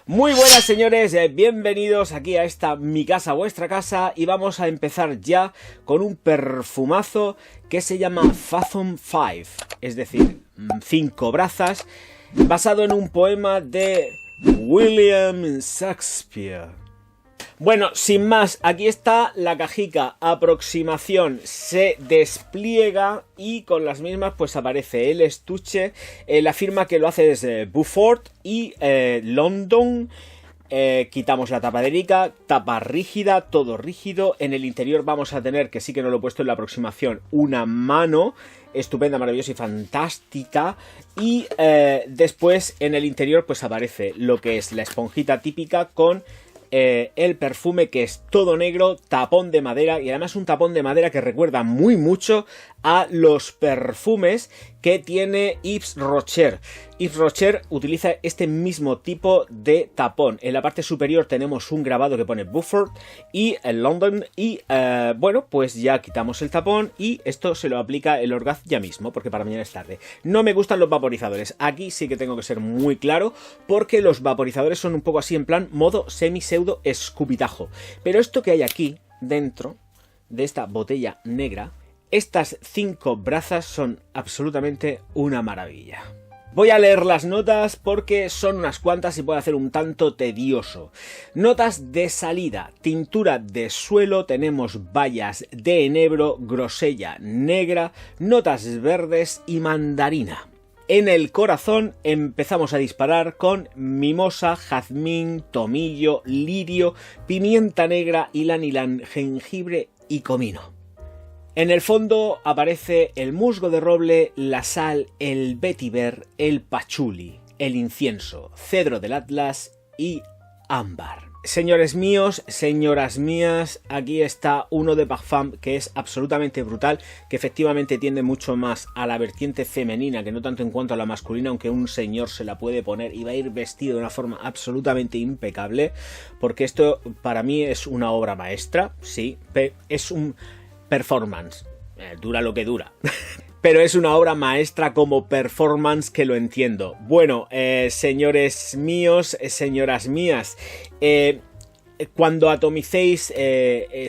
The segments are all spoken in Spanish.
Muy buenas señores, bienvenidos aquí a esta mi casa, vuestra casa, y vamos a empezar ya con un perfumazo que se llama Fathom 5, es decir, 5 brazas, basado en un poema de William Shakespeare. Bueno, sin más, aquí está la cajica, aproximación, se despliega y con las mismas pues aparece el estuche, la firma que lo hace es Beaufort y London. Quitamos la tapaderica, tapa rígida, todo rígido. En el interior vamos a tener, que sí que no lo he puesto en la aproximación, una mano estupenda, maravillosa y fantástica. Y después en el interior pues aparece lo que es la esponjita típica con el perfume, que es todo negro, tapón de madera, y además un tapón de madera que recuerda muy mucho a los perfumes que tiene Yves Rocher. Yves Rocher utiliza este mismo tipo de tapón. En la parte superior tenemos un grabado que pone Beaufort y el London, y bueno, pues ya quitamos el tapón y esto se lo aplica el Orgaz ya mismo, porque para mañana es tarde. No me gustan los vaporizadores, aquí sí que tengo que ser muy claro, porque los vaporizadores son un poco así en plan modo semi-pseudo escupitajo. Pero esto que hay aquí dentro de esta botella negra, estas 5 brazas son absolutamente una maravilla. Voy a leer las notas porque son unas cuantas y puede hacer un tanto tedioso. Notas de salida: tintura de suelo, tenemos bayas de enebro, grosella negra, notas verdes y mandarina. En el corazón empezamos a disparar con mimosa, jazmín, tomillo, lirio, pimienta negra, ylang ylang, jengibre y comino. En el fondo aparece el musgo de roble, la sal, el vetiver, el pachuli, el incienso, cedro del Atlas y ámbar. Señores míos, señoras mías, aquí está uno de Parfum que es absolutamente brutal, que efectivamente tiende mucho más a la vertiente femenina que no tanto en cuanto a la masculina, aunque un señor se la puede poner y va a ir vestido de una forma absolutamente impecable, porque esto para mí es una obra maestra, sí, es un performance, dura lo que dura. Pero es una obra maestra como performance, que lo entiendo. Bueno, señores míos, señoras mías, cuando atomicéis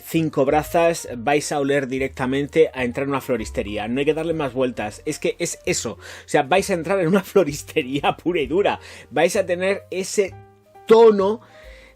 5 brazas vais a oler directamente a entrar en una floristería. No hay que darle más vueltas, es que es eso. O sea, vais a entrar en una floristería pura y dura. Vais a tener ese tono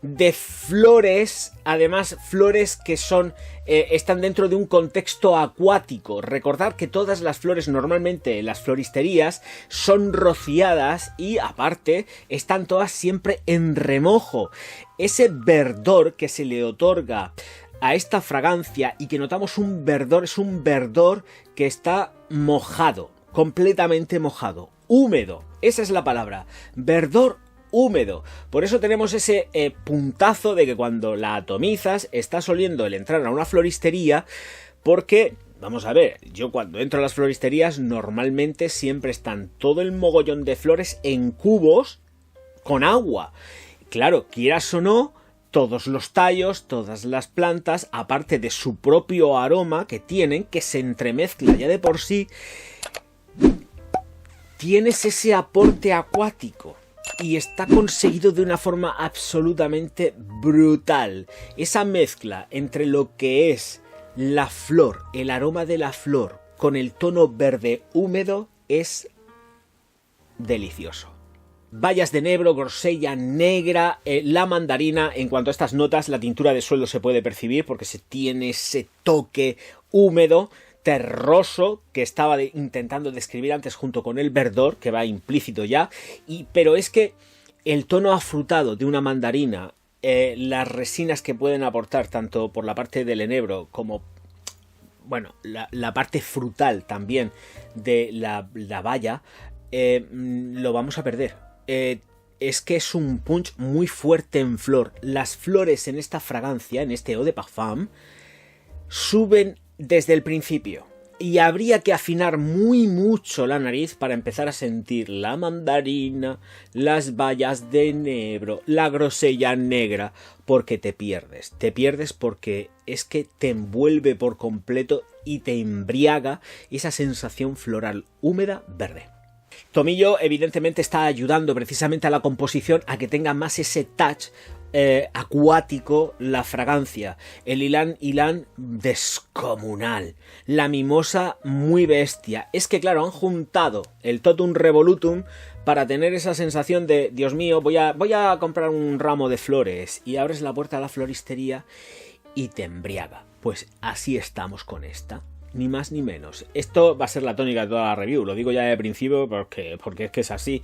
de flores, además flores que son están dentro de un contexto acuático. Recordad que todas las flores normalmente en las floristerías son rociadas y aparte están todas siempre en remojo. Ese verdor que se le otorga a esta fragancia y que notamos un verdor, es un verdor que está mojado, completamente mojado, húmedo, esa es la palabra, verdor húmedo. Por eso tenemos ese puntazo de que cuando la atomizas estás oliendo el entrar a una floristería, porque, vamos a ver, yo cuando entro a las floristerías normalmente siempre están todo el mogollón de flores en cubos con agua. Claro, quieras o no, todos los tallos, todas las plantas, aparte de su propio aroma que tienen, que se entremezcla ya de por sí, tienes ese aporte acuático. Y está conseguido de una forma absolutamente brutal. Esa mezcla entre lo que es la flor, el aroma de la flor, con el tono verde húmedo es delicioso. Bayas de enebro, grosella negra, la mandarina. En cuanto a estas notas, la tintura de suelo se puede percibir porque se tiene ese toque húmedo, terroso, que estaba intentando describir antes junto con el verdor, que va implícito ya, pero es que el tono afrutado de una mandarina, las resinas que pueden aportar tanto por la parte del enebro como, bueno, la parte frutal también de la baya, lo vamos a perder. Es que es un punch muy fuerte en flor. Las flores en esta fragancia, en este eau de parfum, suben desde el principio y habría que afinar muy mucho la nariz para empezar a sentir la mandarina, las bayas de enebro, la grosella negra, porque te pierdes porque es que te envuelve por completo y te embriaga esa sensación floral húmeda verde. Tomillo evidentemente está ayudando precisamente a la composición a que tenga más ese touch acuático la fragancia. El ylang ylang descomunal. La mimosa muy bestia. Es que claro, han juntado el totum revolutum para tener esa sensación de, Dios mío, voy a comprar un ramo de flores, y abres la puerta a la floristería y te embriaga. Pues así estamos con esta. Ni más ni menos. Esto va a ser la tónica de toda la review. Lo digo ya de principio porque es que es así.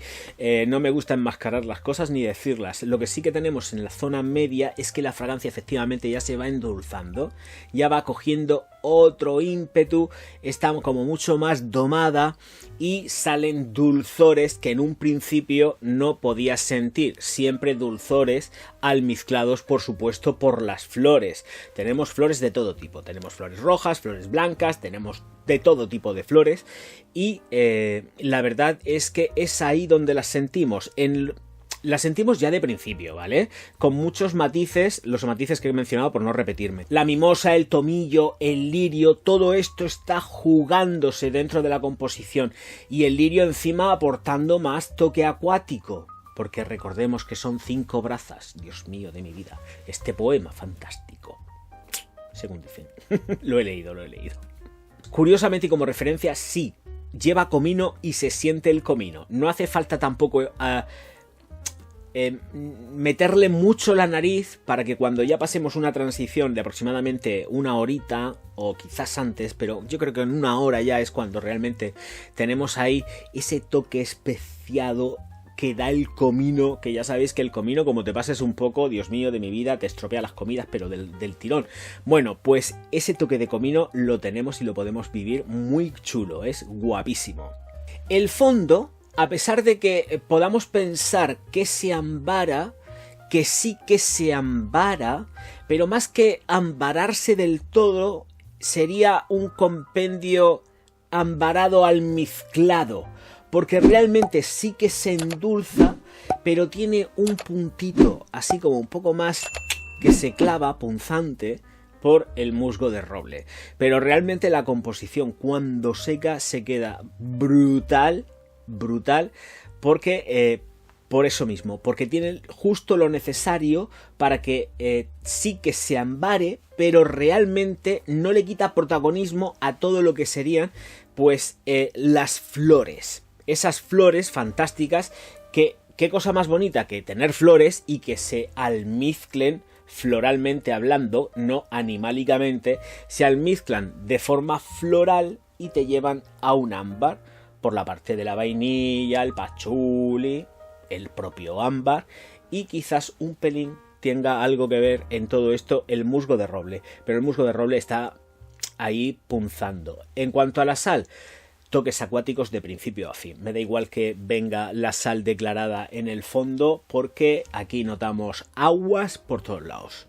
No me gusta enmascarar las cosas ni decirlas. Lo que sí que tenemos en la zona media es que la fragancia efectivamente ya se va endulzando. Ya va cogiendo otro ímpetu. Está como mucho más domada. Y salen dulzores que en un principio no podías sentir. Siempre dulzores almizclados, por supuesto, por las flores. Tenemos flores de todo tipo. Tenemos flores rojas, flores blancas. Tenemos de todo tipo de flores y la verdad es que es ahí donde las sentimos. Las sentimos ya de principio, ¿vale? Con muchos matices, los matices que he mencionado por no repetirme. La mimosa, el tomillo, el lirio, todo esto está jugándose dentro de la composición y el lirio encima aportando más toque acuático. Porque recordemos que son 5 brazas. Dios mío de mi vida. Este poema fantástico. Según dicen. Lo he leído. Curiosamente y como referencia, sí, lleva comino y se siente el comino. No hace falta tampoco meterle mucho la nariz para que cuando ya pasemos una transición de aproximadamente 1 horita o quizás antes, pero yo creo que en 1 hora ya es cuando realmente tenemos ahí ese toque especiado que da el comino, que ya sabéis que el comino, como te pases un poco, Dios mío de mi vida, te estropea las comidas, pero del tirón. Bueno, pues ese toque de comino lo tenemos y lo podemos vivir muy chulo, es guapísimo. El fondo, a pesar de que podamos pensar que se ambara, que sí que se ambara, pero más que ambararse del todo, sería un compendio ambarado almizclado. Porque realmente sí que se endulza, pero tiene un puntito así como un poco más que se clava, punzante, por el musgo de roble. Pero realmente la composición cuando seca se queda brutal, porque por eso mismo, porque tiene justo lo necesario para que sí que se ambare, pero realmente no le quita protagonismo a todo lo que serían pues las flores. Esas flores fantásticas que, qué cosa más bonita que tener flores y que se almizclen floralmente hablando, no animálicamente, se almizclan de forma floral y te llevan a un ámbar por la parte de la vainilla, el pachuli, el propio ámbar y quizás un pelín tenga algo que ver en todo esto el musgo de roble, pero el musgo de roble está ahí punzando. En cuanto a la sal, toques acuáticos de principio a fin. Me da igual que venga la sal declarada en el fondo porque aquí notamos aguas por todos lados.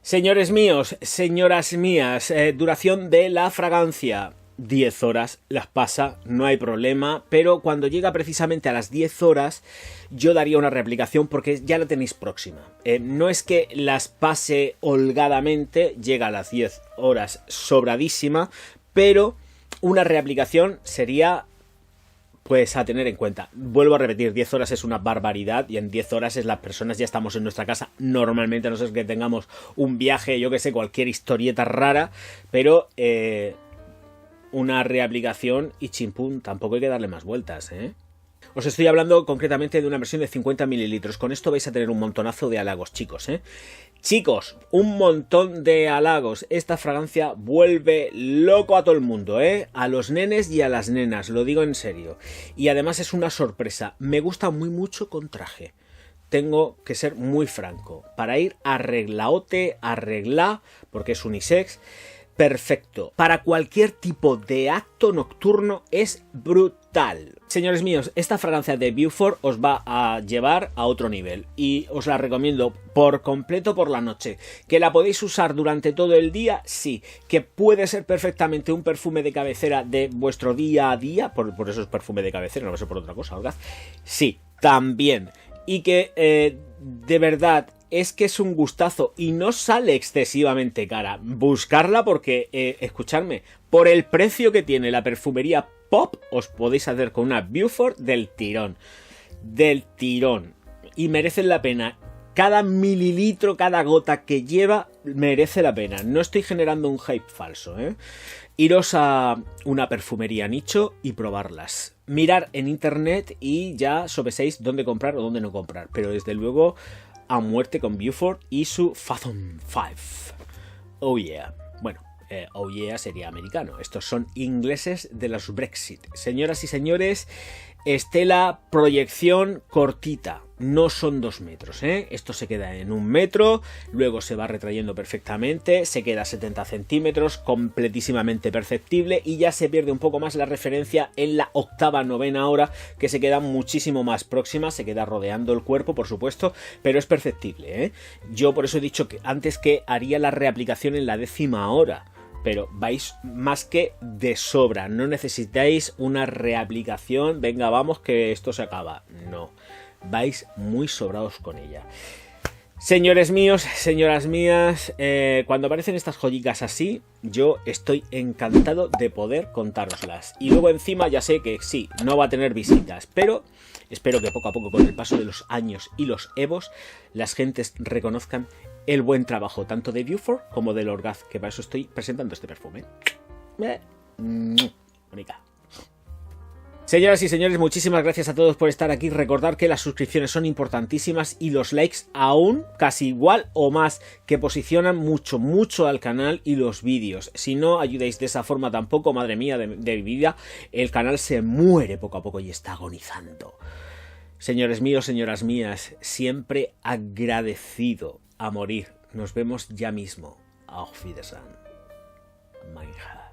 Señores míos, señoras mías, duración de la fragancia. 10 horas las pasa, no hay problema, pero cuando llega precisamente a las 10 horas yo daría una reaplicación porque ya la tenéis próxima. No es que las pase holgadamente, llega a las 10 horas sobradísima, pero una reaplicación sería pues a tener en cuenta. Vuelvo a repetir, 10 horas es una barbaridad y en 10 horas las personas ya estamos en nuestra casa normalmente, a no ser que tengamos un viaje, yo que sé, cualquier historieta rara, pero una reaplicación y chimpún, tampoco hay que darle más vueltas, Os estoy hablando concretamente de una versión de 50 mililitros. Con esto vais a tener un montonazo de halagos, chicos, Chicos, un montón de halagos. Esta fragancia vuelve loco a todo el mundo, A los nenes y a las nenas, lo digo en serio. Y además es una sorpresa. Me gusta muy mucho con traje. Tengo que ser muy franco. Para ir arreglaote, porque es unisex. Perfecto. Para cualquier tipo de acto nocturno es brutal. Señores míos, esta fragancia de Beaufort os va a llevar a otro nivel y os la recomiendo por completo por la noche. ¿Que la podéis usar durante todo el día? Sí. ¿Que puede ser perfectamente un perfume de cabecera de vuestro día a día? Por eso es perfume de cabecera, no va a ser por otra cosa, ¿verdad? Sí, también. Y que de verdad es que es un gustazo y no sale excesivamente cara. Buscarla porque, escuchadme, por el precio que tiene la perfumería pop os podéis hacer con una Beaufort del tirón. Del tirón. Y merecen la pena. Cada mililitro, cada gota que lleva merece la pena. No estoy generando un hype falso, ¿eh? Iros a una perfumería nicho y probarlas. Mirar en internet y ya sopeséis dónde comprar o dónde no comprar. Pero desde luego a muerte con Beaufort y su Fathom 5. Oh yeah. Bueno, oh yeah sería americano. Estos son ingleses de los Brexit. Señoras y señores, estela proyección cortita. No son 2 metros, ¿eh? Esto se queda en 1 metro, luego se va retrayendo perfectamente, se queda a 70 centímetros, completísimamente perceptible, y ya se pierde un poco más la referencia en la 8ª, 9ª hora, que se queda muchísimo más próxima, se queda rodeando el cuerpo, por supuesto, pero es perceptible, ¿eh? Yo por eso he dicho que antes que haría la reaplicación en la 10ª hora. Pero vais más que de sobra, no necesitáis una reaplicación, venga vamos que esto se acaba, no, vais muy sobrados con ella. Señores míos, señoras mías, cuando aparecen estas joyicas así, yo estoy encantado de poder contároslas. Y luego encima ya sé que sí, no va a tener visitas, pero espero que poco a poco con el paso de los años y los evos, las gentes reconozcan el buen trabajo tanto de Beaufort como de Orgaz, que para eso estoy presentando este perfume. Bonita. Señoras y señores, muchísimas gracias a todos por estar aquí. Recordad que las suscripciones son importantísimas y los likes aún casi igual o más, que posicionan mucho al canal y los vídeos. Si no ayudáis de esa forma tampoco, madre mía de mi vida, el canal se muere poco a poco y está agonizando. Señores míos, señoras mías, siempre agradecido a morir. Nos vemos ya mismo. Auf Wiedersehen. Mein Herr.